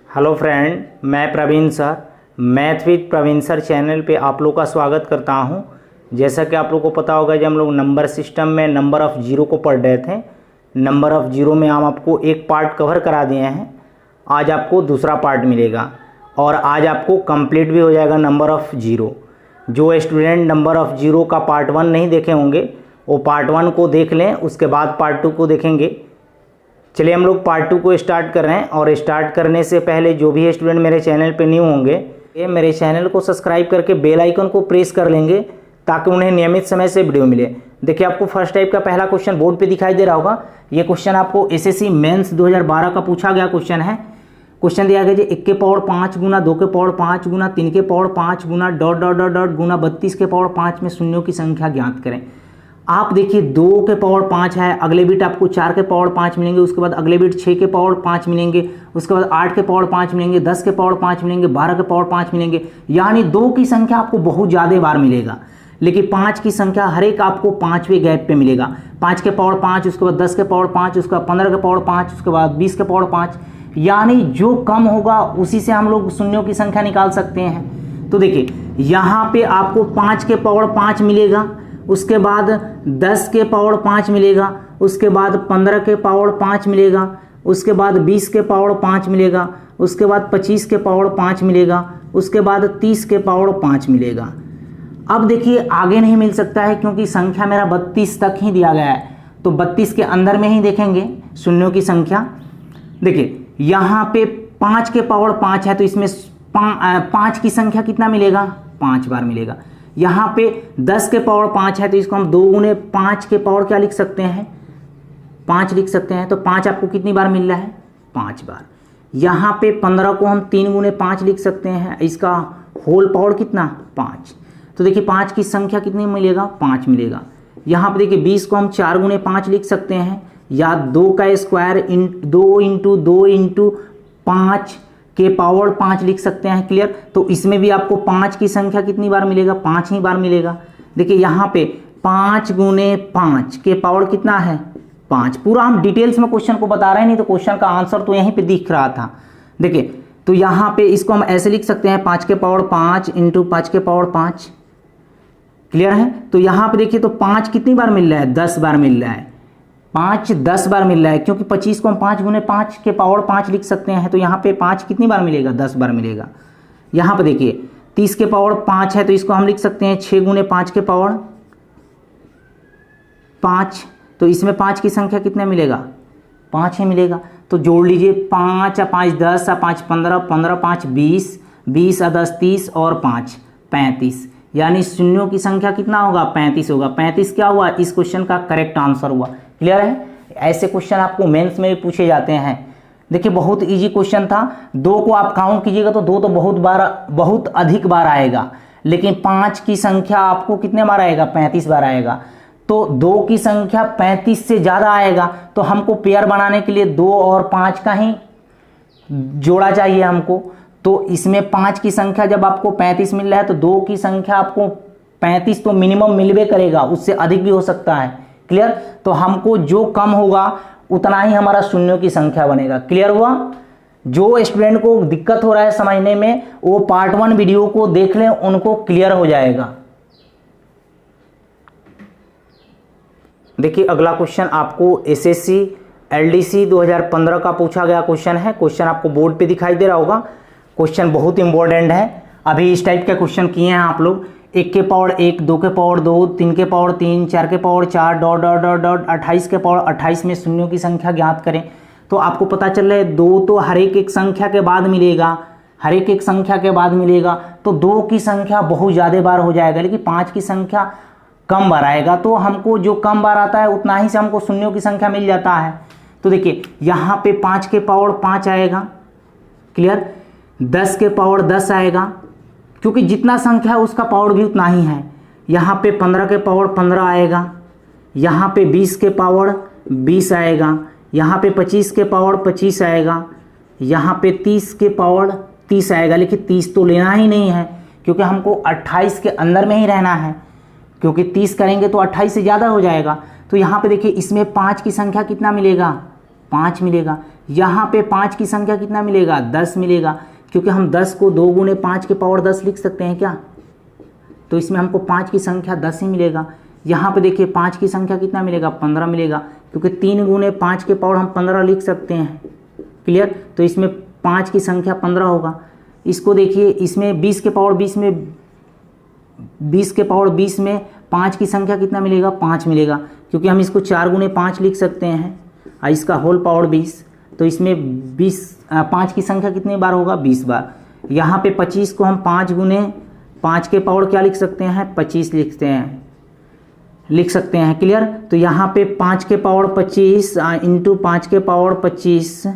Hello friend, मैं Praveen sir math with Praveen sir channel पे आप लोग का स्वागत करता हूं। जैसा कि आप लोग को पता होगा, जब हम लोग नंबर सिस्टम में नंबर ऑफ़ जीरो को पढ़ रहे थे, नंबर ऑफ़ जीरो में हम आपको एक पार्ट कवर करा दिए हैं। आज आपको दूसरा पार्ट मिलेगा और आज आपको कंप्लीट भी हो जाएगा नंबर ऑफ़ जीरो। जो स्टूडेंट नंबर ऑफ़ जीरो का पार्ट 1 नहीं देखे होंगे वो पार्ट 1 को देख लें, उसके बाद पार्ट 2 को देखेंगे। चलिए हम लोग पार्ट 2 को स्टार्ट कर रहे हैं। और स्टार्ट करने से पहले जो भी स्टूडेंट मेरे चैनल पे न्यू होंगे, ये मेरे चैनल को सब्सक्राइब करके बेल आइकन को प्रेस कर लेंगे ताकि उन्हें नियमित समय से वीडियो मिले। देखिए, आपको फर्स्ट टाइप का पहला क्वेश्चन बोर्ड पे दिखाई दे रहा होगा। ये क्वेश्चन आपको एसएससी मेंस 2012 का पूछा गया क्वेश्चन है। क्वेश्चन दिया गया जी 1 के पावर 5 गुना 2 के पावर 5 गुना 3 के पावर 5 गुना डॉट डॉट डॉट डॉट गुना 32 के पावर 5 में शून्यों की संख्या ज्ञात करें। आप देखिए 2 के पावर 5 है, अगले बिट आपको 4 के पावर 5 मिलेंगे, उसके बाद अगले बिट 6 के पावर 5 मिलेंगे, उसके बाद 8 के पावर 5 मिलेंगे, 10 के पावर 5 मिलेंगे, 12 के पावर 5 मिलेंगे। यानी 2 की संख्या आपको बहुत ज़्यादा बार मिलेगा, लेकिन 5 की संख्या हर एक आपको 5वें गैप पे मिलेगा। 5 के पावर 5, उसके बाद 10 के पावर 5, उसके बाद 15 के पावर 5, उसके बाद 20 के पावर 5। यानी जो कम होगा उसी से हम लोग शून्यों की संख्या निकाल सकते हैं। तो देखिए यहाँ पे आपको 5 के पावर 5 मिलेगा, उसके बाद 10 के पावर 5 मिलेगा, उसके बाद 15 के पावर 5 मिलेगा, उसके बाद 20 के पावर 5 मिलेगा, उसके बाद 25 के पावर 5 मिलेगा, उसके बाद 30 के पावर 5 मिलेगा। अब देखिए आगे नहीं मिल सकता है क्योंकि संख्या मेरा 32 तक ही दिया गया है, तो 32 के अंदर में ही देखेंगे शून्यों की संख्या। देखिए यहाँ पे 5 के पावर 5 है, तो इसमें 5 की संख्या कितना मिलेगा? 5 बार मिलेगा। यहाँ पे 10 के पावर 5 है, तो इसको हम 2 गुने 5 के पावर क्या लिख सकते हैं? 5 लिख सकते हैं। तो 5 आपको कितनी बार मिल रहा है? 5 बार। यहाँ पे 15 को हम 3 गुने 5 लिख सकते हैं, इसका होल पावर कितना? 5। तो देखिए 5 की संख्या कितनी मिलेगा? 5 मिलेगा। यहाँ पे देखिए 20 को हम 4 गुने 5 लिख सकते हैं, या 2 का स्क्वायर 2 इंटू 2 इंटू 5 के पावर 5 लिख सकते हैं। क्लियर? तो इसमें भी आपको 5 की संख्या कितनी बार मिलेगा? 5 ही बार मिलेगा। देखिए यहाँ पे 5 गुने 5 के पावर कितना है? 5। पूरा हम डिटेल्स में क्वेश्चन को बता रहे हैं, नहीं तो क्वेश्चन का आंसर तो यहीं पे दिख रहा था। देखिए तो यहाँ पे इसको हम ऐसे लिख सकते हैं, 5 के पावर 5 इंटू 5 के पावर 5। क्लियर है? तो यहाँ पे देखिए तो 5 कितनी बार मिल रहा है? 10 बार मिल रहा है। 5 10 बार मिल रहा है, क्योंकि 25 को हम 5 गुने 5 के पावर 5 लिख सकते हैं। तो यहाँ पे 5 कितनी बार मिलेगा? 10 बार मिलेगा। यहाँ पे देखिए 30 के पावर 5 है, तो इसको हम लिख सकते हैं 6 गुने 5 के पावर 5। तो इसमें 5 की संख्या कितना मिलेगा? 5 ही मिलेगा। तो जोड़ लीजिए 5 और 5 10 और 5 15, 15 5 20, 20 और 10 30 और 5 35। यानी शून्यों की संख्या कितना होगा? 35 होगा। 35 क्या हुआ? इस क्वेश्चन का करेक्ट आंसर हुआ। क्लियर है? ऐसे क्वेश्चन आपको मेंस में भी पूछे जाते हैं। देखिए बहुत इजी क्वेश्चन था। 2 को आप काउंट कीजिएगा तो 2 तो बहुत अधिक बार आएगा, लेकिन 5 की संख्या आपको कितने बार आएगा? 35 बार आएगा। तो 2 की संख्या 35 से ज़्यादा आएगा, तो हमको पेयर बनाने के लिए 2 और 5 का ही जोड़ा चाहिए हमको। तो इसमें 5 की संख्या जब आपको 35 मिल रहा है, तो 2 की संख्या आपको 35 तो मिनिमम मिलवे करेगा, उससे अधिक भी हो सकता है। क्लियर? तो हमको जो कम होगा उतना ही हमारा शून्यों की संख्या बनेगा। क्लियर हुआ? जो स्टूडेंट को दिक्कत हो रहा है समझने में, वो पार्ट 1 वीडियो को देख लें, उनको क्लियर हो जाएगा। देखिए अगला क्वेश्चन आपको एसएससी एलडीसी 2015 का पूछा गया क्वेश्चन है। क्वेश्चन आपको बोर्ड पे दिखाई दे रहा होगा। क्वेश्चन बहुत इंपॉर्टेंट है। अभी इस टाइप के क्वेश्चन किए हैं आप लोग। 1 के पावर 1, 2 के पावर 2, 3 के पावर 3, 4 के power 4 dot dot dot dot 28 के पावर 28 में शून्यों की संख्या ज्ञात करें। तो आपको पता चल रहा है 2 तो हर एक संख्या के बाद मिलेगा, हर एक संख्या के बाद मिलेगा, तो 2 की संख्या बहुत ज़्यादा बार हो जाएगा, लेकिन 5 की संख्या कम बार आएगा। तो हमको जो कम बार आता है उतना ही से हमको शून्यों की संख्या मिल जाता है। तो देखिए यहाँ पे 5 के पावर 5 आएगा। क्लियर? 10 के पावर 10 आएगा, क्योंकि जितना संख्या है उसका पावर भी उतना ही है। यहाँ पे 15 के पावर 15 आएगा, यहाँ पे 20 के पावर 20 आएगा, यहाँ पे 25 के पावर 25 आएगा, यहाँ पे 30 के पावर 30 आएगा। लेकिन 30 तो लेना ही नहीं है, क्योंकि हमको 28 के अंदर में ही रहना है, क्योंकि 30 करेंगे तो 28 से ज़्यादा हो जाएगा। तो यहाँ पे देखिए इसमें 5 की संख्या कितना मिलेगा? 5 मिलेगा। यहाँ पे 5 की संख्या कितना मिलेगा, 10 मिलेगा, क्योंकि हम 10 को 2 गुने 5 के पावर 10 लिख सकते हैं क्या, तो इसमें हमको 5 की संख्या 10 ही मिलेगा। यहाँ पे देखिए 5 की संख्या कितना मिलेगा, 15 मिलेगा, क्योंकि 3 गुने 5 के पावर हम 15 लिख सकते हैं। क्लियर, तो इसमें 5 की संख्या 15 होगा। इसको देखिए, इसमें 20 के पावर 20 में 20 के पावर 20 में 5 की संख्या कितना मिलेगा, 5 मिलेगा, क्योंकि हम इसको 4 गुने 5 लिख सकते हैं और इसका होल पावर 20, तो इसमें 5 की संख्या कितनी बार होगा, 20 बार। यहाँ पे 25 को हम 5 गुने 5 के पावर क्या लिख सकते हैं, 25 लिख सकते हैं। क्लियर, तो यहाँ पे 5 के पावर 25 इंटू 5 के पावर 25,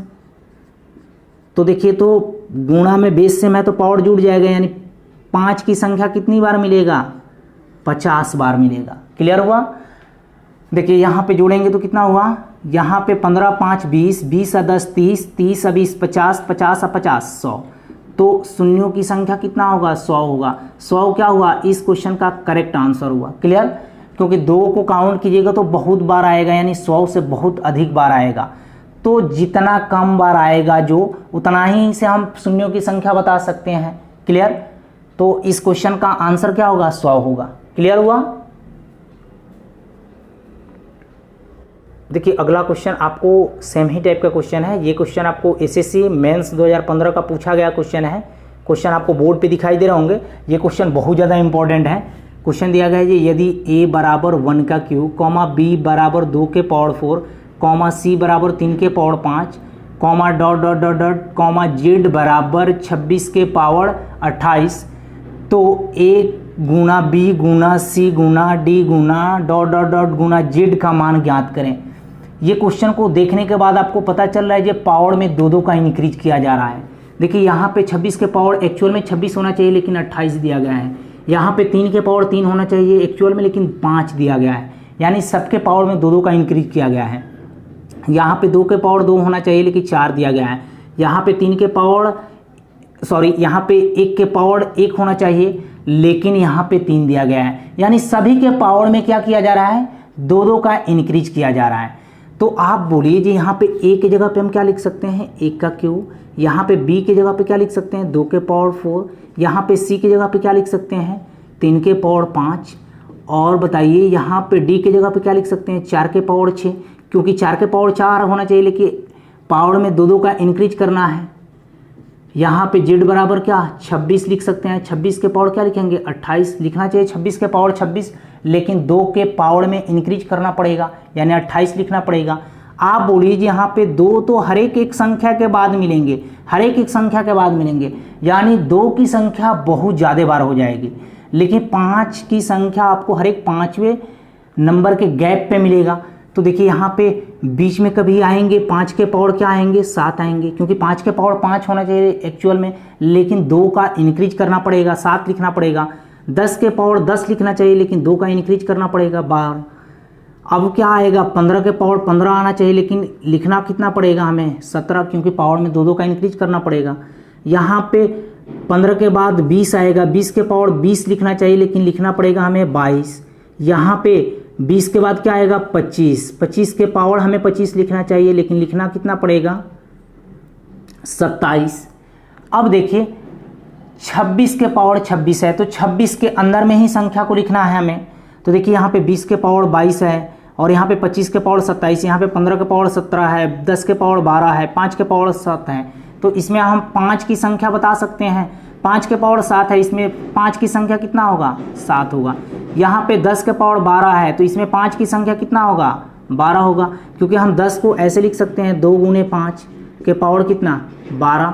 तो देखिए तो गुणा में बेस से मैं तो पावर जुड़ जाएगा, यानी 5 की संख्या कितनी बार मिलेगा, 50 बार मिलेगा। क्लियर हुआ। देखिए यहाँ पे जोड़ेंगे तो कितना हुआ, यहाँ पे 15 5 20, 20 और 10 30, 30 और 20 50, 50 और 50 100, तो शून्यों की संख्या कितना होगा, 100 होगा। 100 क्या हुआ, इस क्वेश्चन का करेक्ट आंसर हुआ। क्लियर, क्योंकि 2 को काउंट कीजिएगा तो बहुत बार आएगा, यानी 100 से बहुत अधिक बार आएगा, तो जितना कम बार आएगा जो, उतना ही से हम शून्यों की संख्या बता सकते हैं। क्लियर, तो इस क्वेश्चन का आंसर क्या होगा, 100 होगा। क्लियर हुआ। देखिए अगला क्वेश्चन आपको सेम ही टाइप का क्वेश्चन है। ये क्वेश्चन आपको एसएससी मेंस 2015 का पूछा गया क्वेश्चन है। क्वेश्चन आपको बोर्ड पे दिखाई दे रहे होंगे। ये क्वेश्चन बहुत ज़्यादा इंपॉर्टेंट है। क्वेश्चन दिया गया है जी, यदि a बराबर 1 का क्यूब, कॉमा b बराबर 2 के पावर 4, कॉमा c बराबर 3 के power 5, comma dot dot dot dot, comma z बराबर 26 के पावर 28, तो a Guna b Guna c Guna d Guna dot dot dot Guna z का मान ज्ञात करें। ये क्वेश्चन को देखने के बाद आपको पता चल रहा है जो पावर में 2 का इंक्रीज किया जा रहा है। देखिए यहाँ पे 26 के पावर एक्चुअल में 26 होना चाहिए, लेकिन 28 दिया गया है। यहाँ पे 3 के पावर 3 होना चाहिए एक्चुअल में, लेकिन 5 दिया गया है, यानी सबके पावर में 2 का इंक्रीज किया गया है। यहाँ पे 2 के पावर 2 होना चाहिए, लेकिन 4 दिया गया है। यहाँ पे 3 के पावर यहाँ पे 1 के पावर 1 होना चाहिए, लेकिन यहाँ पे 3 दिया गया है, यानी सभी के पावर में क्या किया जा रहा है, 2 का इंक्रीज किया जा रहा है। तो आप बोलिए जी, यहाँ पे a की जगह पे हम क्या लिख सकते हैं, 1 का क्यूब, यहाँ पे b की जगह पे क्या लिख सकते हैं, 2 के पावर 4, यहाँ पे c की जगह पे क्या लिख सकते हैं, 3 के पावर 5, और बताइए यहाँ पे d की जगह पे क्या लिख सकते हैं, 4 के पावर 6, क्योंकि 4 के पावर 4 होना चाहिए, लेकिन पावर में 2 का इंक्रीज करना है। यहाँ पे z बराबर क्या, 26 लिख सकते हैं। 26 के पावर क्या लिखेंगे, 28 लिखना चाहिए, 26 के पावर 26, लेकिन 2 के पावर में इंक्रीज करना पड़ेगा, यानी 28 लिखना पड़ेगा। आप बोलिए जी, यहाँ पे 2 तो हर एक संख्या के बाद मिलेंगे, हर एक संख्या के बाद मिलेंगे, यानी 2 की संख्या बहुत ज़्यादा बार हो जाएगी, लेकिन 5 की संख्या आपको हर एक 5वें नंबर के गैप पे मिलेगा। तो देखिए यहाँ पे बीच में कभी आएंगे 5 के पावर क्या आएंगे, 7 आएंगे, क्योंकि 5 के पावर 5 होना चाहिए एक्चुअल में, लेकिन 2 का इंक्रीज करना पड़ेगा, 7 लिखना पड़ेगा। 10 के पावर 10 लिखना चाहिए, लेकिन 2 का इंक्रीज करना पड़ेगा, 12। अब क्या आएगा, 15 के पावर 15 आना चाहिए, लेकिन लिखना कितना पड़ेगा हमें, 17, क्योंकि पावर में 2 का इंक्रीज करना पड़ेगा। यहाँ पे 15 के बाद 20 आएगा, 20 के पावर 20 लिखना चाहिए, लेकिन लिखना पड़ेगा हमें 22। यहाँ पे 20 के बाद क्या आएगा, 25, 25 के पावर हमें 25 लिखना चाहिए, लेकिन लिखना कितना पड़ेगा, 27। अब देखिए 26 के पावर 26 है, तो 26 के अंदर में ही संख्या को लिखना है हमें। तो देखिए यहाँ पे 20 के पावर 22 है, और यहाँ पे 25 के पावर 27, यहाँ पे 15 के पावर 17 है, 10 के पावर 12 है, 5 के पावर 7 है, तो इसमें हम 5 की संख्या बता सकते हैं। 5 के पावर 7 है, इसमें 5 की संख्या कितना होगा, 7 होगा। यहाँ पे 10 के पावर 12 है, तो इसमें 5 की संख्या कितना होगा, 12 होगा, क्योंकि हम 10 को ऐसे लिख सकते हैं, 2 गुने 5 के पावर कितना, 12,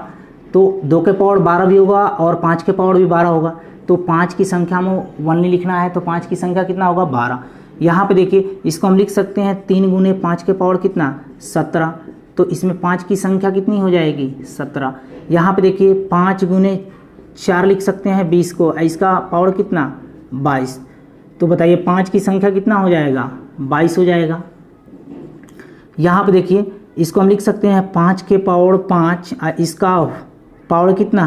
तो 2 के पावर 12 भी होगा और 5 के पावर भी 12 होगा, तो 5 की संख्या में 1 नहीं लिखना है, तो 5 की संख्या कितना होगा, 12। यहाँ पे देखिए इसको हम लिख सकते हैं 3 गुने 5 के पावर कितना, 17, तो इसमें 5 की संख्या कितनी हो जाएगी, 17। यहाँ पे देखिए 5 गुने 4 लिख सकते हैं 20 को, इसका पावर कितना, 22, तो बताइए 5 की संख्या कितना हो जाएगा, 22 हो जाएगा। यहाँ पे देखिए इसको हम लिख सकते हैं 5 के पावर 5, इसका पावर कितना,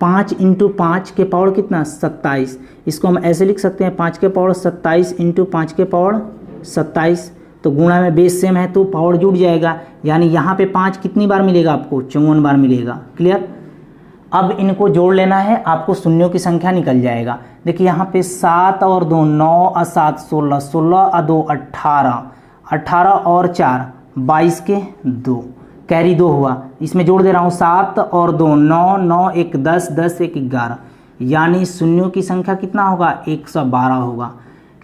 5 इंटू 5 के पावर कितना, 27, इसको हम ऐसे लिख सकते हैं 5 के पावर 27 इंटू 5 के पावर 27, तो गुणा में बेस सेम है तो पावर जुड़ जाएगा, यानी यहाँ पे 5 कितनी बार मिलेगा आपको, 54 बार मिलेगा। क्लियर। अब इनको जोड़ लेना है, आपको शून्यों की संख्या निकल जाएगा। देखिए यहाँ पे 7 और 2 9 और 7 16, 16 और 2 18, 18 और 4 22 के 2, कैरी 2 हुआ। इसमें जोड़ दे रहा हूँ 7 और 2 9, 9 1 10, 10 1 11, यानी शून्यों की संख्या कितना होगा, 112 होगा।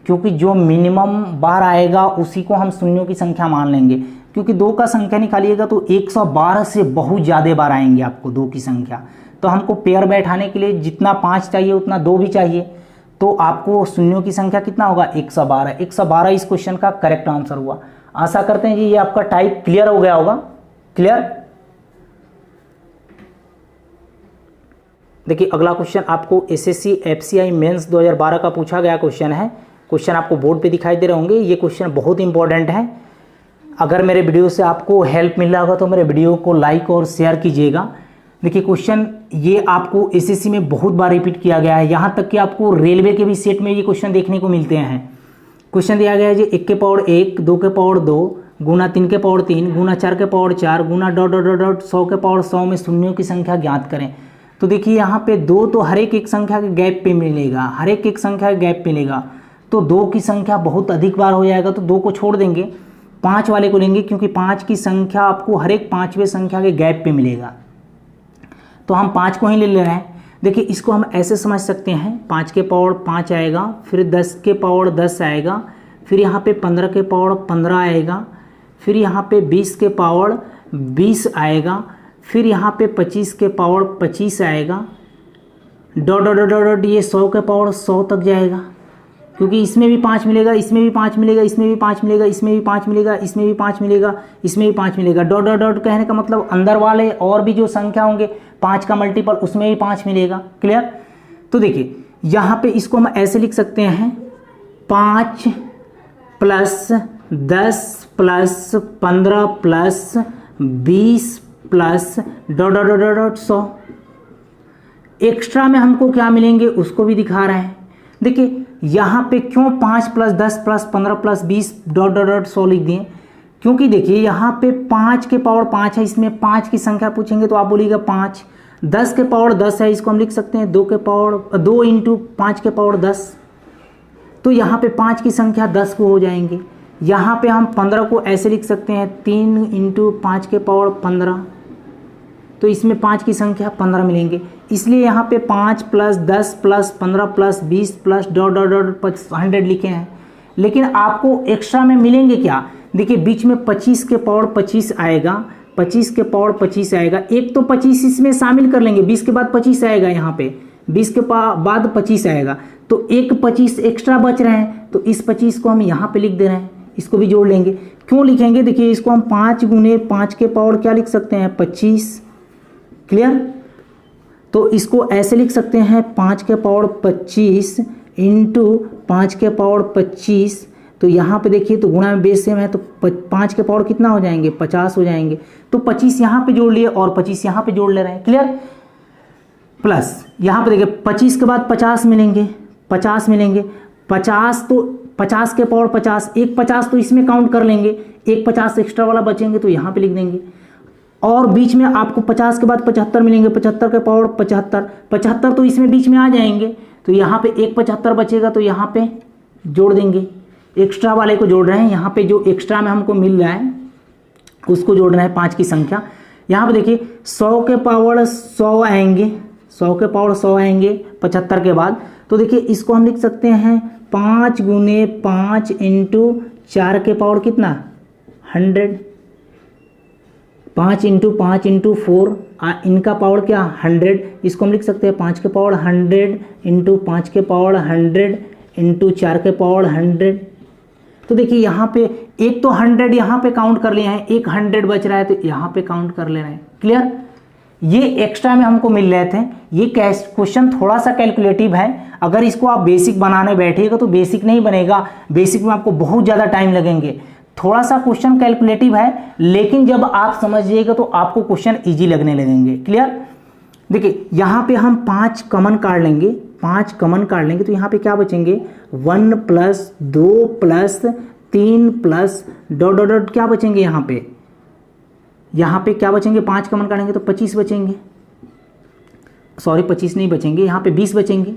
क्योंकि जो मिनिमम बार आएगा उसी को हम शून्यों की संख्या मान लेंगे, क्योंकि 2 का संख्या निकालिएगा तो 112 से बहुत ज़्यादा बार आएंगे आपको 2 की संख्या। तो हमको पेयर बैठाने के लिए जितना 5 चाहिए उतना 2 भी चाहिए, तो आपको शून्यों की संख्या कितना होगा, 112। 112 इस क्वेश्चन का करेक्ट आंसर हुआ। आशा करते हैं जी ये आपका टाइप क्लियर हो गया होगा। क्लियर। देखिए अगला क्वेश्चन आपको एसएससी एफसीआई मेंस 2012 का पूछा गया क्वेश्चन है। क्वेश्चन आपको बोर्ड पे दिखाई दे रहे होंगे। ये क्वेश्चन बहुत इंपॉर्टेंट है। अगर मेरे वीडियो से आपको हेल्प मिल रहा होगा तो मेरे वीडियो को लाइक और शेयर कीजिएगा। देखिए क्वेश्चन ये आपको एसएससी में बहुत बार रिपीट किया गया है, यहाँ तक कि आपको रेलवे के भी सेट में ये क्वेश्चन देखने को मिलते हैं। क्वेश्चन दिया गया है जी 1 के पावर 1, 2 के पावर 2, गुना 3 के पावर 3, गुना 4 के पावर 4, गुना डॉट डॉट डॉट डॉट 100 के पावर 100 में शून्यों की संख्या ज्ञात करें। तो देखिए यहाँ पे 2 तो हर एक संख्या के गैप पे मिलेगा, हर एक संख्या के गैप पे मिलेगा, तो 2 की संख्या बहुत अधिक बार हो जाएगा, तो 2 को छोड़ देंगे, 5 वाले को लेंगे, क्योंकि 5 की संख्या आपको हर एक 5वें संख्या के गैप पे मिलेगा, तो हम 5 को ही ले रहे हैं। देखिए इसको हम ऐसे समझ सकते हैं, 5 के पावर 5 आएगा, फिर 10 के पावर 10 आएगा, फिर यहाँ पे 15 के पावर 15 आएगा, फिर यहाँ पे 20 के पावर 20 आएगा, फिर यहाँ पे 25 के पावर 25 आएगा, डॉट डॉट डॉट डॉट ये 100 के पावर 100 तक जाएगा, क्योंकि इसमें भी 5 मिलेगा, इसमें भी 5 मिलेगा, इसमें भी 5 मिलेगा, इसमें भी 5 मिलेगा, इसमें भी 5 मिलेगा, इसमें भी 5 मिलेगा। डॉट डॉट डॉट कहने का मतलब अंदर वाले और भी जो संख्या होंगे 5 का मल्टीपल उसमें भी 5 मिलेगा। क्लियर। तो देखिए यहाँ पे इसको हम ऐसे लिख सकते हैं, 5 plus 10 plus 15 plus 20 plus dot dot dot dot 100। Extra में हमको क्या मिलेंगे उसको भी दिखा रहे हैं। देखिए यहाँ पे क्यों 5 plus 10 plus 15 plus 20 dot dot dot 100 लिख दिए, क्योंकि देखिए यहाँ पे 5 के पावर 5 है, इसमें 5 की संख्या पूछेंगे तो आप बोलिएगा 5। 10 के पावर 10 है, इसको हम लिख सकते हैं 2 के पावर 2 इंटू 5 के पावर 10, तो यहाँ पे 5 की संख्या 10 को हो जाएंगे। यहाँ पे हम 15 को ऐसे लिख सकते हैं 3 इंटू 5 के पावर 15, तो इसमें 5 की संख्या 15 मिलेंगे। इसलिए यहाँ पे 5 plus 10 plus 15 plus 20 plus dot dot dot 100 लिखे हैं, लेकिन आपको एक्स्ट्रा में मिलेंगे क्या। देखिए बीच में 25 के पावर 25 आएगा, 25 के पावर 25 आएगा, एक तो 25 इसमें शामिल कर लेंगे, 20 के बाद 25 आएगा, यहाँ पे 20 के बाद 25 आएगा, तो एक 25 एक्स्ट्रा बच रहे हैं, तो इस 25 को हम यहाँ पे लिख दे रहे हैं, इसको भी जोड़ लेंगे। क्यों लिखेंगे, देखिए इसको हम 5 गुने 5 के पावर क्या लिख सकते हैं, 25। क्लियर। तो इसको ऐसे लिख सकते हैं 5 के पावर 25 इंटू 5 के पावर 25, तो यहाँ पे देखिए तो गुणा में बेस सेम है, तो 5 के पावर कितना हो जाएंगे, 50 हो जाएंगे, तो 25 यहाँ पे जोड़ लिए और 25 यहाँ पे जोड़ ले रहे हैं। क्लियर। प्लस यहाँ पे देखिए 25 के बाद 50 मिलेंगे, 50 मिलेंगे, 50 तो 50 के पावर 50, एक 50 तो इसमें काउंट कर लेंगे, एक 50 एक्स्ट्रा वाला बचेंगे तो यहाँ पे लिख देंगे, और बीच में आपको 50 के बाद 75 मिलेंगे, 75 के पावर 75, 75 तो इसमें बीच में आ जाएंगे, तो यहाँ पे एक 75 बचेगा, तो यहाँ पे जोड़ देंगे, एक्स्ट्रा वाले को जोड़ रहे हैं, यहाँ पे जो एक्स्ट्रा में हमको मिल रहा है उसको जोड़ रहे हैं 5 की संख्या। यहाँ पे देखिए 100 के पावर 100 आएंगे, 100 के पावर 100 आएंगे 75 के बाद, तो देखिए इसको हम लिख सकते हैं 5 गुने 5 इंटू 4 के पावर कितना, 100, 5 इंटू 5 इंटू 4, इनका पावर क्या 100, इसको हम लिख सकते हैं 5 के पावर 100 इंटू 5 के पावर 100 इंटू 4 के पावर 100। तो देखिए यहाँ पे एक तो 100 यहाँ पे काउंट कर लिए हैं, एक 100 बच रहा है तो यहाँ पे काउंट कर ले रहे हैं। क्लियर। ये एक्स्ट्रा में हमको मिल रहे थे। ये क्वेश्चन थोड़ा सा कैलकुलेटिव है, अगर इसको आप बेसिक बनाने बैठिएगा तो बेसिक नहीं बनेगा, बेसिक में आपको बहुत ज़्यादा टाइम लगेंगे। थोड़ा सा क्वेश्चन कैलकुलेटिव है, लेकिन जब आप समझिएगा तो आपको क्वेश्चन इजी लगने लगेंगे। क्लियर। देखिए यहाँ पे हम 5 कॉमन काट लेंगे, 5 कॉमन काट लेंगे तो यहाँ पे क्या बचेंगे, 1 plus 2 plus 3 plus dot dot dot क्या बचेंगे यहाँ पे क्या बचेंगे, 5 कॉमन काटेंगे तो 25 बचेंगे, सॉरी 25 नहीं बचेंगे, यहाँ पे 20 बचेंगे,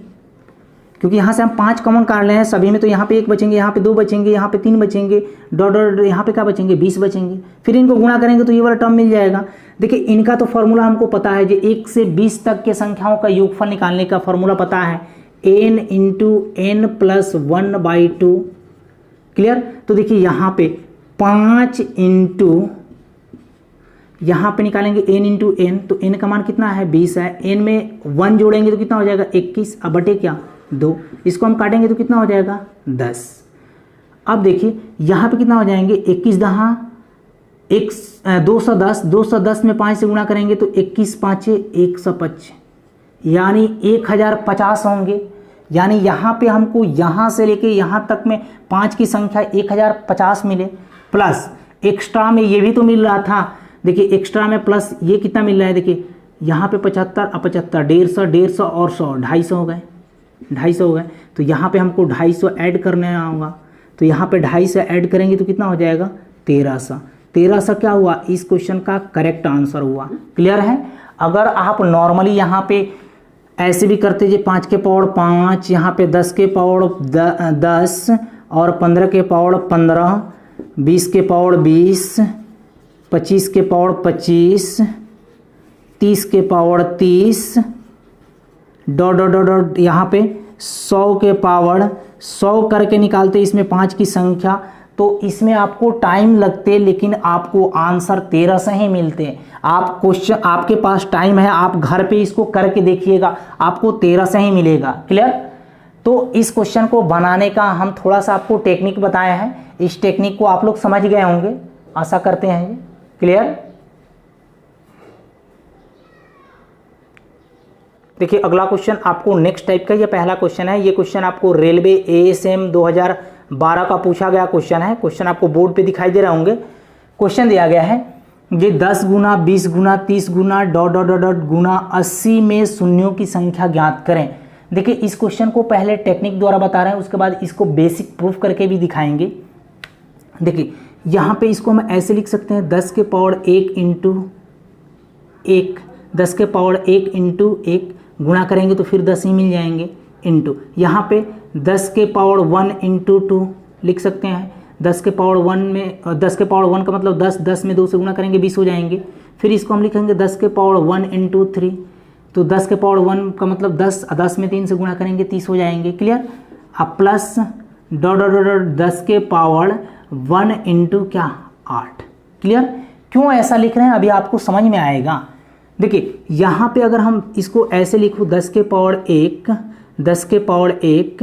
क्योंकि यहाँ से हम 5 कॉमन काट रहे हैं सभी में, तो यहाँ पे 1 बचेंगे, यहाँ पे 2 बचेंगे, यहाँ पे 3 बचेंगे, डॉट डॉट यहाँ पे क्या बचेंगे, 20 बचेंगे। फिर इनको गुणा करेंगे तो ये वाला टर्म मिल जाएगा। देखिए इनका तो फॉर्मूला हमको पता है, जो 1 से 20 तक के संख्याओं का योगफल निकालने का फॉर्मूला पता है, n into n plus 1/2। Clear. तो देखिए यहाँ पे 5 इंटू, यहाँ पे निकालेंगे n इंटू n, तो n का मान कितना है, 20 है, n में 1 जोड़ेंगे तो कितना हो जाएगा, 21, अब बटे क्या, 2, इसको हम काटेंगे तो कितना हो जाएगा, 10। अब देखिए यहाँ पे कितना हो जाएंगे, 21 दहा 210, 210 में 5 से गुणा करेंगे तो 21 5 125, यानी 1050 होंगे। यानी यहाँ पे हमको यहाँ से लेके यहाँ तक में 5 की संख्या 1050 मिले, प्लस एक्स्ट्रा में ये भी तो मिल रहा था। देखिए एक्स्ट्रा में प्लस ये कितना मिल रहा है, देखिए यहाँ पे 75 और 75, 150 और 100, 250 हो गए, 250 हो गए। तो यहाँ पे हमको 250 ऐड करने होगा, तो यहाँ पे 250 ऐड करेंगे तो कितना हो जाएगा, 1300। 1300 क्या हुआ, इस क्वेश्चन का करेक्ट आंसर हुआ। क्लियर है। अगर आप नॉर्मली यहाँ पे ऐसे भी करते जी, 5 के पावर 5, यहाँ पे 10 के पावर 10 और 15 के पावर 15, 20 के पावर 20, 25 के पावर 25, 30 के power 30, dot dot dot dot यहाँ पे 100 के पावर 100 करके निकालते इसमें 5 की संख्या, तो इसमें आपको टाइम लगते, लेकिन आपको आंसर 1300 ही मिलते। आप क्वेश्चन, आपके पास टाइम है, आप घर पे इसको करके देखिएगा, आपको 1300 ही मिलेगा। क्लियर। तो इस क्वेश्चन को बनाने का हम थोड़ा सा आपको टेक्निक बताए हैं, इस टेक्निक को आप लोग समझ गए होंगे, आशा करते हैं। क्लियर। देखिए अगला क्वेश्चन आपको नेक्स्ट टाइप का, ये पहला क्वेश्चन है, ये क्वेश्चन आपको रेलवे ASM 2012 का पूछा गया क्वेश्चन है। क्वेश्चन आपको बोर्ड पे दिखाई दे रहे होंगे। क्वेश्चन दिया गया है, ये 10 गुना 20 गुना 30 गुना डॉट डॉट डॉट डॉट गुना 80 में शून्यों की संख्या ज्ञात करें। देखिए इस क्वेश्चन को पहले टेक्निक द्वारा बता रहे हैं, उसके बाद इसको बेसिक प्रूफ करके भी दिखाएंगे। देखिए यहाँ पे इसको हम ऐसे लिख सकते हैं, 10 के पावर 1 इंटू 1, 10 के पावर 1 इंटू 1 गुणा करेंगे तो फिर 10 ही मिल जाएंगे, इंटू यहाँ पे 10 के पावर 1 इंटू 2 लिख सकते हैं। 10 के पावर 1 में 10 के पावर 1 का मतलब 10, 10 में 2 से गुणा करेंगे 20 हो जाएंगे। फिर इसको हम लिखेंगे 10 के पावर 1 इंटू 3, तो 10 के पावर 1 का मतलब 10, 10 में 3 से गुणा करेंगे 30 हो जाएंगे। क्लियर। अब प्लस डॉट डॉट डॉट 10 के पावर 1 इंटू क्या 8। क्लियर। क्यों ऐसा लिख रहे हैं अभी आपको समझ में आएगा। देखिए यहाँ पे अगर हम इसको ऐसे लिखूँ, 10 के पावर 1, 10 के पावर 1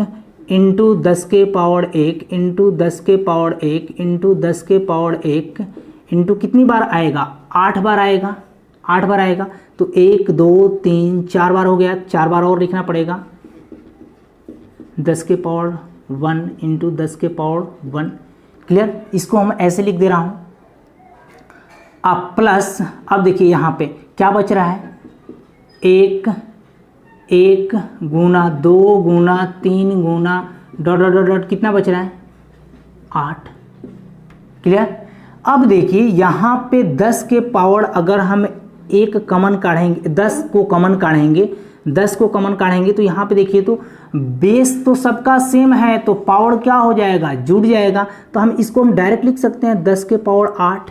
इंटू 10 के पावर 1 इंटू 10 के पावर 1 इंटू 10 के पावर 1 इंटू कितनी बार आएगा, 8 बार आएगा, 8 बार आएगा। तो 1 2 3 4 बार हो गया, 4 बार और लिखना पड़ेगा। 10 के पावर 1 इंटू 10 के पावर 1। क्लियर। इसको हम ऐसे लिख दे रहा हूँ। अब प्लस, अब देखिए यहाँ पे क्या बच रहा है, 1 1 गुना 2 गुना 3 गुना डॉट डॉट डॉट कितना बच रहा है, 8। क्लियर। अब देखिए यहाँ पे 10 के पावर अगर हम 1 कॉमन काढ़ेंगे, 10 को कॉमन काढ़ेंगे, 10 को कॉमन काढ़ेंगे तो यहाँ पे देखिए तो बेस तो सबका सेम है, तो पावर क्या हो जाएगा, जुड़ जाएगा। तो हम इसको हम डायरेक्ट लिख सकते हैं 10 के पावर 8,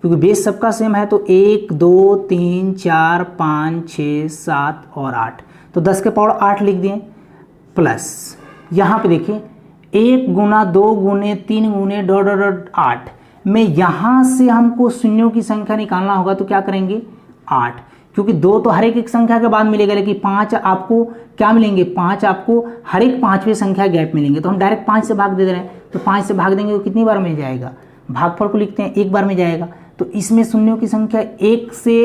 क्योंकि बेस सबका सेम है। तो 1 2 3 4 5 6 7 और 8, तो 10 के पावर 8 लिख दिए। प्लस यहाँ पे देखिए 1 गुना 2 गुने 3 गुने डॉट डॉट डॉट 8 में यहाँ से हमको शून्यों की संख्या निकालना होगा, तो क्या करेंगे 8, क्योंकि 2 तो हर एक संख्या के बाद मिलेगा, लेकिन 5 आपको क्या मिलेंगे, 5 आपको हर एक 5वें संख्या गैप मिलेंगे। तो हम डायरेक्ट 5 से भाग दे रहे हैं, तो 5 से भाग देंगे तो कितनी बार मिल जाएगा, भागफल को लिखते हैं 1 बार में जाएगा। तो इसमें शून्यों की संख्या 1 से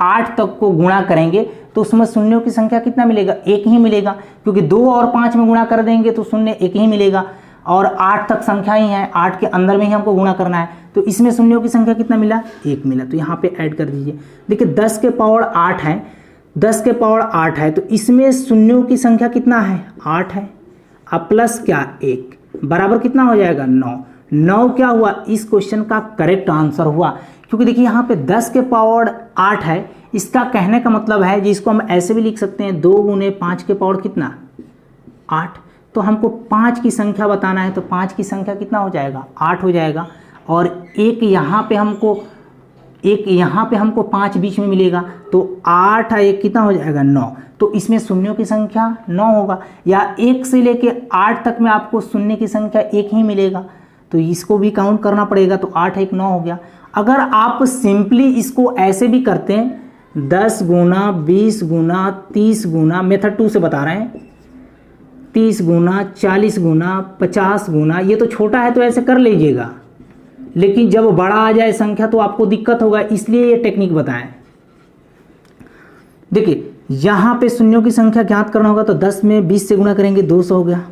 8 तक को गुणा करेंगे तो उसमें शून्यों की संख्या कितना मिलेगा, 1 ही मिलेगा, क्योंकि 2 और 5 में गुणा कर देंगे तो शून्य 1 ही मिलेगा, और 8 तक संख्या ही है, 8 के अंदर में ही हमको गुणा करना है। तो इसमें शून्यों की संख्या कितना मिला, 1 मिला। तो यहाँ पे ऐड कर दीजिए। देखिए 10 के पावर 8 है, 10 के पावर 8 है, तो इसमें शून्यों की संख्या कितना है, 8 है। अब प्लस क्या 1 बराबर कितना हो जाएगा 9। 9 क्या हुआ, इस क्वेश्चन का करेक्ट आंसर हुआ। क्योंकि देखिए यहाँ पे 10 के पावर 8 है, इसका कहने का मतलब है जिसको हम ऐसे भी लिख सकते हैं 2 गुने 5 के पावर कितना 8। तो हमको 5 की संख्या बताना है, तो 5 की संख्या कितना हो जाएगा 8 हो जाएगा। और एक यहाँ पे हमको 5 बीच में मिलेगा, तो 8 एक कितना हो जाएगा 9। तो इसमें शून्यों की संख्या 9 होगा, या 1 से लेके 8 तक में आपको शून्य की संख्या 1 ही मिलेगा, तो इसको भी काउंट करना पड़ेगा। तो 8 1 9 हो गया। अगर आप सिंपली इसको ऐसे भी करते हैं 10 गुना 20 गुना 30 गुना, मेथड 2 से बता रहे हैं, 30 गुना 40 गुना 50 गुना, ये तो छोटा है तो ऐसे कर लीजिएगा, लेकिन जब बड़ा आ जाए संख्या तो आपको दिक्कत होगा, इसलिए ये टेक्निक बताएं। देखिए यहाँ पे शून्यों की संख्या ज्ञात करना होगा, तो 10 में 20 से गुणा करेंगे 200 हो गया,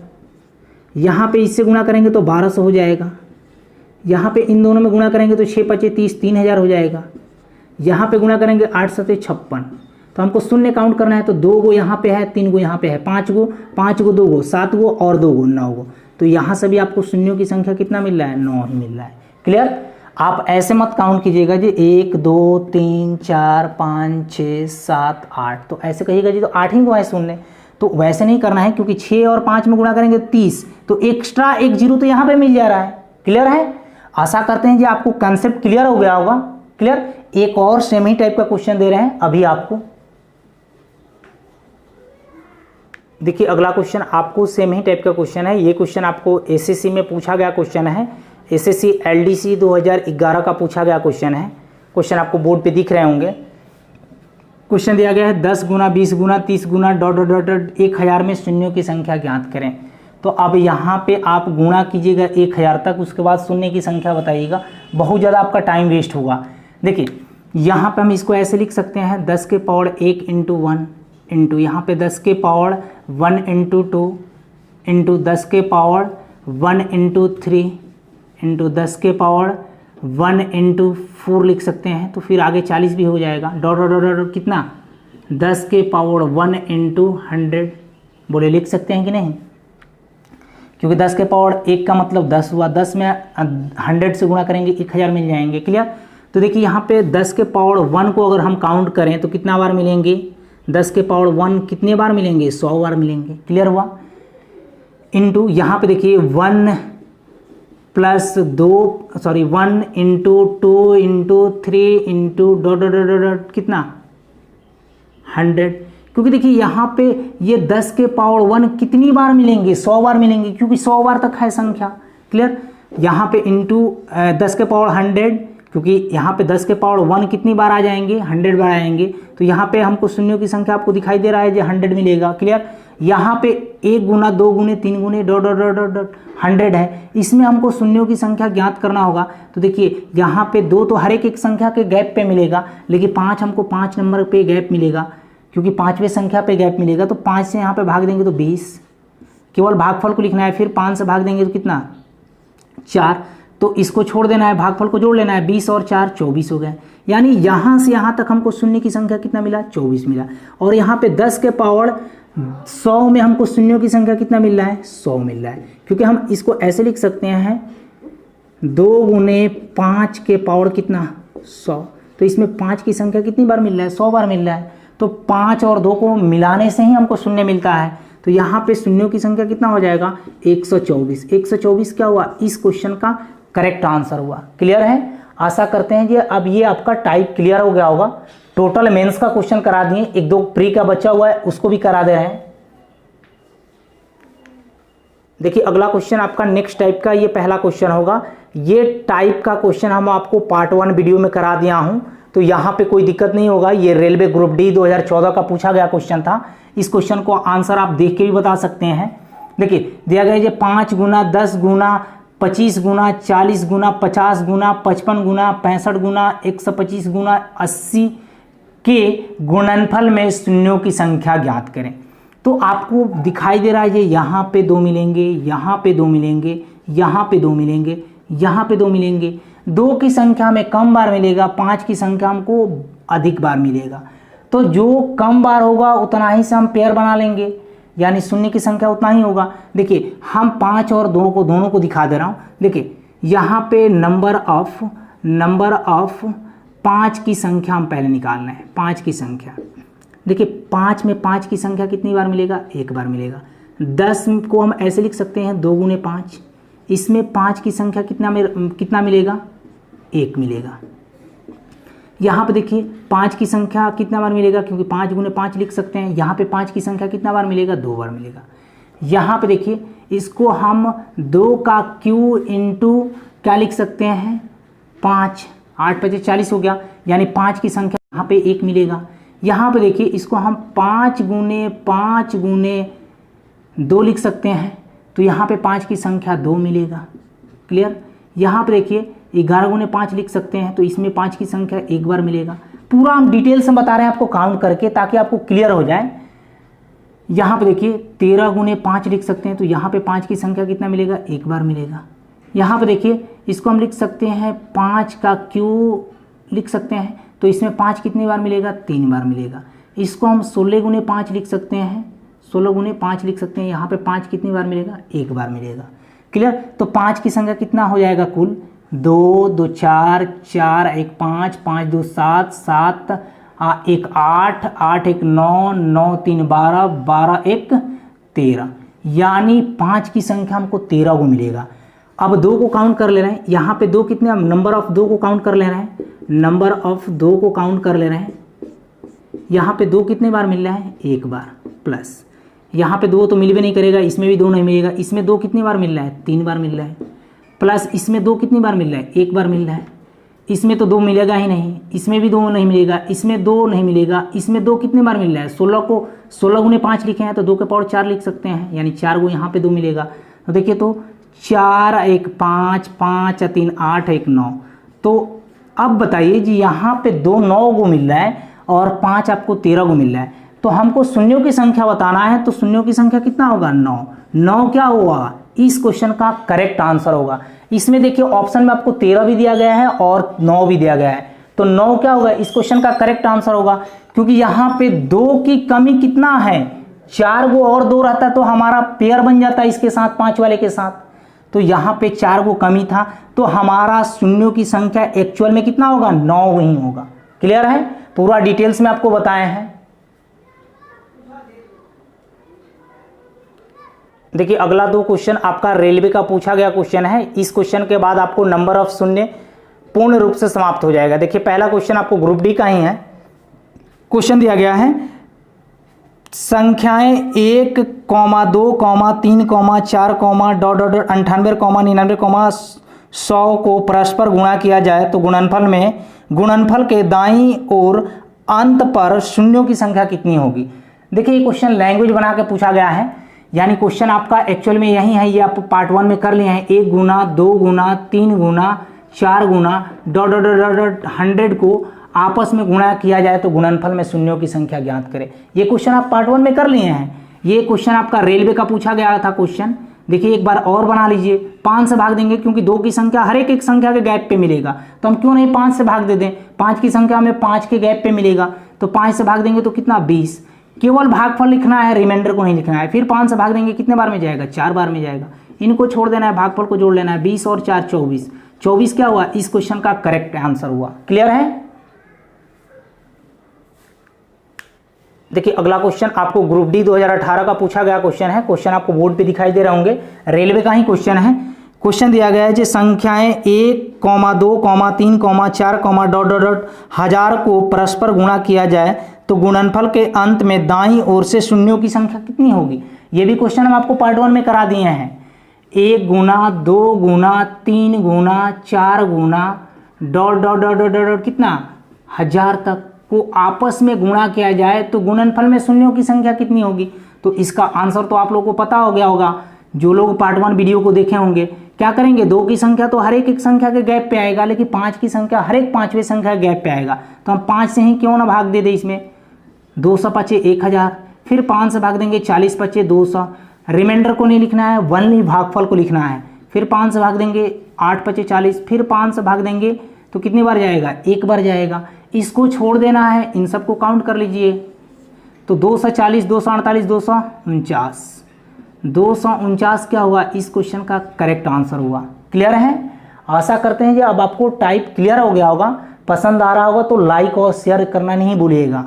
यहाँ पे इससे गुणा करेंगे तो 1200 हो जाएगा, यहाँ पे इन दोनों में गुणा करेंगे तो 6 5 30 3000 हो जाएगा, यहाँ पे गुणा करेंगे 8 7 56। तो हमको शून्य काउंट करना है, तो 2 गो यहाँ पे है, 3 गो यहाँ पे है, 5 गो 2 गो 7 गो और 2 गो 9 गो। तो यहाँ से भी आपको शून्यों की संख्या कितना मिल रहा है 9 ही मिल रहा है। क्लियर। आप ऐसे मत काउंट कीजिएगा जी 1 2 3 4 5 6 7 8, तो ऐसे कहिएगा जी तो 8 ही को है शून्य, तो वैसे नहीं करना है, क्योंकि 6 और 5 में गुणा करेंगे 30, तो एक्स्ट्रा एक जीरो तो यहाँ पे मिल जा रहा है। क्लियर है। आशा करते हैं जी आपको कंसेप्ट क्लियर हो गया होगा। क्लियर। एक और सेम ही टाइप का क्वेश्चन दे रहे हैं अभी आपको। देखिए अगला क्वेश्चन आपको सेम ही टाइप का क्वेश्चन है। ये क्वेश्चन आपको एसएससी में पूछा गया क्वेश्चन है, एसएससी एलडीसी 2011 का पूछा गया क्वेश्चन है। क्वेश्चन आपको बोर्ड पे दिख रहे होंगे। क्वेश्चन दिया गया है 10 गुना 20 गुना 30 गुना ... 1000 में शून्यों की संख्या ज्ञात करें। तो अब यहाँ पे आप गुणा कीजिएगा 1000 तक, उसके बाद शून्य की संख्या बताइएगा, बहुत ज़्यादा आपका टाइम वेस्ट होगा। देखिए यहाँ पे हम इसको ऐसे लिख सकते हैं 10 के पावर 1 इंटू 1 इंटू यहाँ पे 10 के पावर 1 इंटू 2 इंटू 10 के पावर 1 इंटू 3 इंटू 10 के पावर 1 इंटू 4 लिख सकते हैं। तो फिर आगे 40 भी हो जाएगा, डॉट कितना 10 के पावर 1 इंटू 100 बोले लिख सकते हैं कि नहीं, क्योंकि 10 के पावर 1 का मतलब 10 हुआ, 10 में 100 से गुणा करेंगे 1000 मिल जाएंगे। क्लियर। तो देखिए यहाँ पे 10 के पावर 1 को अगर हम काउंट करें तो कितना बार मिलेंगे, 10 के पावर 1 कितने बार मिलेंगे 100 बार मिलेंगे। क्लियर हुआ। इंटू यहाँ पे देखिए 1 plus 1 into 2 into 3 into dot कितना 100, क्योंकि देखिए यहाँ पे ये 10 के पावर 1 कितनी बार मिलेंगे 100 बार मिलेंगे, क्योंकि 100 बार तक है संख्या। क्लियर। यहाँ पे इंटू 10 के पावर 100, क्योंकि यहाँ पे 10 के पावर 1 कितनी बार आ जाएंगे 100 बार आएंगे, तो यहाँ पे हमको शून्यों की संख्या आपको दिखाई दे रहा है जो 100 मिलेगा। क्लियर। यहाँ पे 1 गुना 2 गुने 3 गुने डॉट 100 है, इसमें हमको शून्यों की संख्या ज्ञात करना होगा। तो देखिए यहाँ पे 2 तो हर एक संख्या के गैप पे मिलेगा, लेकिन 5 हमको 5 नंबर पे गैप मिलेगा, क्योंकि 5वें संख्या पे गैप मिलेगा। तो 5 से यहाँ पे भाग देंगे तो 20, केवल भागफल को लिखना है, फिर 5 से भाग देंगे तो कितना 4, तो इसको छोड़ देना है, भागफल को जोड़ लेना है, 20 और 4 24 हो गए। यानी यहाँ से यहाँ तक हमको शून्य की संख्या कितना मिला 24 मिला। और यहाँ पे 10 के पावर 100 में हमको शून्यों की संख्या कितना मिल रहा है 100 मिल रहा है, क्योंकि हम इसको ऐसे लिख सकते हैं 2 गुने 5 के पावर कितना 100, तो इसमें 5 की संख्या कितनी बार मिल रहा है 100 बार मिल रहा है। तो 5 और 2 को मिलाने से ही हमको शून्य मिलता है, तो यहाँ पे शून्यों की संख्या कितना हो जाएगा 124। 124 क्या हुआ, इस क्वेश्चन का करेक्ट आंसर हुआ। क्लियर है। आशा करते हैं कि अब ये आपका टाइप क्लियर हो गया होगा। टोटल मेंस का क्वेश्चन करा दिए, 1-2 प्री का बचा हुआ है उसको भी करा दे रहे हैं। देखिए अगला क्वेश्चन आपका नेक्स्ट टाइप का, ये पहला क्वेश्चन होगा। ये टाइप का क्वेश्चन हम आपको पार्ट 1 वीडियो में करा दिया हूं, तो यहाँ पे कोई दिक्कत नहीं होगा। ये रेलवे ग्रुप डी 2014 का पूछा गया क्वेश्चन था। इस क्वेश्चन को आंसर आप देख के भी बता सकते हैं। देखिए दिया गया है 5 गुना 10 गुना 25 गुना 40 गुना 50 गुना 55 गुना 65 गुना 125 गुना 80 के गुणनफल में शून्यों की संख्या ज्ञात करें। तो आपको दिखाई दे रहा है ये यहाँ पे 2 मिलेंगे, यहाँ पे 2 मिलेंगे, यहाँ पे 2 मिलेंगे, यहाँ पे 2 मिलेंगे। 2 की संख्या में कम बार मिलेगा, 5 की संख्या हमको अधिक बार मिलेगा। तो जो कम बार होगा उतना ही से हम पेयर बना लेंगे, यानी शून्य की संख्या उतना ही होगा। देखिए हम 5 और 2 को दोनों को दिखा दे रहा हूँ। देखिए यहाँ पे नंबर ऑफ 5 की संख्या हम पहले निकाल रहे हैं। 5 की संख्या देखिए, 5 में 5 की संख्या कितनी बार मिलेगा? एक बार मिलेगा। 10 को हम ऐसे लिख सकते हैं 2 गुने 5, इसमें 5 की संख्या कितना मिलेगा? 1 मिलेगा। यहाँ पे देखिए 5 की संख्या कितना बार मिलेगा? क्योंकि 5 गुने 5 लिख सकते हैं। यहाँ पे 5 की संख्या कितना बार मिलेगा? 2 बार मिलेगा। यहाँ पे देखिए इसको हम 2 का क्यू इंटू क्या लिख सकते हैं? 5। 8 5 40 हो गया, यानी 5 की संख्या यहाँ पे 1 मिलेगा। यहाँ पे देखिए इसको हम 5 गुने 2 लिख सकते हैं, तो यहाँ पे 5 की संख्या 2 मिलेगा। क्लियर? यहाँ पे देखिए 11 गुने 5 लिख सकते हैं, तो इसमें 5 की संख्या 1 बार मिलेगा। पूरा हम डिटेल से बता रहे हैं आपको काउंट करके, ताकि आपको क्लियर हो जाए। यहाँ पे देखिए 13 गुने 5 लिख सकते हैं, तो यहाँ पे 5 की संख्या कितना मिलेगा? 1 बार मिलेगा। यहाँ पे देखिए इसको हम लिख सकते हैं 5 का क्यू लिख सकते हैं, तो इसमें 5 कितनी बार मिलेगा? 3 बार मिलेगा। इसको हम 16 गुने 5 लिख सकते हैं, 16 गुने 5 लिख सकते हैं, यहाँ पे 5 कितनी बार मिलेगा? 1 बार मिलेगा। क्लियर? तो 5 की संख्या कितना हो जाएगा कुल? 2 2 4 4 1 5 5 2 7 7 1 8 8 1 9 9 3 12 12 1 13, यानी 5 की संख्या हमको 13 को मिलेगा। अब 2 को काउंट कर ले रहे हैं। यहाँ पे 2 कितने? नंबर ऑफ 2 को काउंट कर ले रहे हैं। नंबर ऑफ 2 को काउंट कर ले रहे हैं। यहाँ पे 2 कितने बार मिल रहा है? 1 बार। प्लस यहाँ पे 2 तो मिल भी नहीं करेगा, इसमें भी 2 नहीं मिलेगा। इसमें 2 कितनी बार मिल रहा है? 3 बार मिल रहा है। प्लस इसमें 2 कितनी बार मिल रहा है? 1 बार मिल रहा है। इसमें तो 2 मिलेगा ही नहीं, इसमें भी 2 नहीं मिलेगा, इसमें 2 नहीं मिलेगा। इसमें 2 कितनी बार मिल रहा है? 16 को 16 गुने 5 लिखे हैं, तो 2 के पावर 4 लिख सकते हैं, यानी 4 को यहाँ पे 2 मिलेगा। तो देखिए, तो 4 1 5 5 3 8 1 9। तो अब बताइए जी, यहाँ पे 2 9 को मिल रहा है और 5 आपको 13 को मिल रहा है, तो हमको शून्यों की संख्या बताना है। तो शून्यों की संख्या कितना होगा? 9। 9 क्या हुआ? इस क्वेश्चन का करेक्ट आंसर होगा। इसमें देखिए ऑप्शन में आपको 13 भी दिया गया है और 9 भी दिया गया है, तो 9 क्या होगा? इस क्वेश्चन का करेक्ट आंसर होगा। क्योंकि यहाँ पे 2 की कमी कितना है? 4 को और 2 रहता तो हमारा पेयर बन जाता इसके साथ, 5 वाले के साथ। तो यहाँ पे 4 को कमी था, तो हमारा शून्यों की संख्या एक्चुअल में कितना होगा? 9 ही होगा। क्लियर है? पूरा डिटेल्स में आपको बताए हैं। देखिए अगला 2 क्वेश्चन आपका रेलवे का पूछा गया क्वेश्चन है। इस क्वेश्चन के बाद आपको नंबर ऑफ शून्य पूर्ण रूप से समाप्त हो जाएगा। देखिए पहला क्वेश्चन आपको ग्रुप डी का ही है। क्वेश्चन दिया गया है, संख्याएं 1, 2, 3, 4, डॉट डॉट डॉट 98, 99, 100 को परस्पर गुणा किया जाए तो गुणनफल में गुणनफल के दाईं ओर अंत पर शून्यों की संख्या कितनी होगी। देखिए ये क्वेश्चन लैंग्वेज बना के पूछा गया है, यानी क्वेश्चन आपका एक्चुअल में यही है, ये आप पार्ट 1 में कर लिए हैं। 1 गुना 2 गुना 3 गुना 4 गुना डॉट डॉट डॉट डॉट 100 को आपस में गुणा किया जाए तो गुणनफल में शून्यों की संख्या ज्ञात करें। ये क्वेश्चन आप पार्ट 1 में कर लिए हैं। ये क्वेश्चन आपका रेलवे का पूछा गया था क्वेश्चन। देखिए एक बार और बना लीजिए, 5 से भाग देंगे क्योंकि 2 की संख्या हर एक संख्या के गैप पे मिलेगा, तो हम क्यों नहीं 5 से भाग दे दें। 5 की संख्या में 5 के गैप पे मिलेगा, तो 5 से भाग देंगे तो कितना 20। केवल भागफल लिखना है, रिमाइंडर को नहीं लिखना है। फिर 5 से भाग देंगे कितने बार में जाएगा? 4 बार में जाएगा। इनको छोड़ देना है, भागफल को जोड़ लेना है। 20 और 4 24। 24 क्या हुआ? इस क्वेश्चन का करेक्ट आंसर हुआ। क्लियर है? देखिए अगला क्वेश्चन आपको ग्रुप डी 2018 का पूछा गया क्वेश्चन है। क्वेश्चन आपको बोर्ड पे दिखाई दे रहे होंगे, रेलवे का ही क्वेश्चन है। क्वेश्चन दिया गया है जो संख्याएं 1, 2, 3, 4, डॉट डॉट डॉट 1000 को परस्पर गुणा किया जाए तो गुणनफल के अंत में दाईं ओर से शून्यों की संख्या कितनी होगी। ये भी क्वेश्चन हम आपको पार्ट 1 में करा दिए हैं। 1 गुना 2 गुना 3 गुना 4 गुना dot dot dot dot dot कितना 1000 तक को आपस में गुणा किया जाए तो गुणनफल में शून्यों की संख्या कितनी होगी। तो इसका आंसर तो आप लोगों को पता हो गया होगा, जो लोग पार्ट 1 वीडियो को देखे होंगे। क्या करेंगे? 2 की संख्या तो हर एक संख्या के गैप पे आएगा, लेकिन 5 की संख्या हर एक 5वें संख्या के गैप पे आएगा, तो हम 5 से ही क्यों ना भाग दे दे। इसमें 200 पचे 1000, फिर 5 से भाग देंगे 40 पचे 200। रिमाइंडर को नहीं लिखना है, वनली भागफल को लिखना है। फिर 5 से भाग देंगे 8 पचे 40, फिर 5 से भाग देंगे तो कितनी बार जाएगा? 1 बार जाएगा। इसको छोड़ देना है, इन सबको काउंट कर लीजिए। तो 240 248 249 क्या हुआ? इस क्वेश्चन का करेक्ट आंसर हुआ। क्लियर है? आशा करते हैं कि अब आपको टाइप क्लियर हो गया होगा। पसंद आ रहा होगा तो लाइक और शेयर करना नहीं भूलिएगा।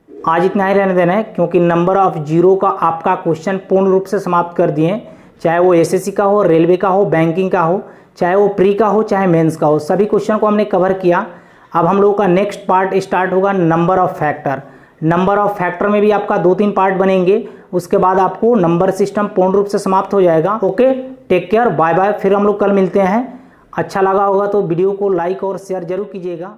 आज इतना ही रहने देना है, क्योंकि नंबर ऑफ जीरो का आपका क्वेश्चन पूर्ण रूप से समाप्त कर दिए। चाहे वो एसएससी का हो, रेलवे का हो, बैंकिंग का हो, चाहे वो प्री का हो, चाहे मेंस का हो, सभी क्वेश्चन को हमने कवर किया। अब हम लोगों का नेक्स्ट पार्ट स्टार्ट होगा number of factor. Number of factor में भी आपका 2-3 पार्ट बनेंगे। उसके बाद आपको नंबर सिस्टम पूर्ण रूप से समाप्त हो जाएगा। Okay, take care, bye bye. फिर हम लोग कल मिलते हैं। अच्छा लगा होगा तो वीडियो को लाइक और शेयर जरूर कीजिएगा।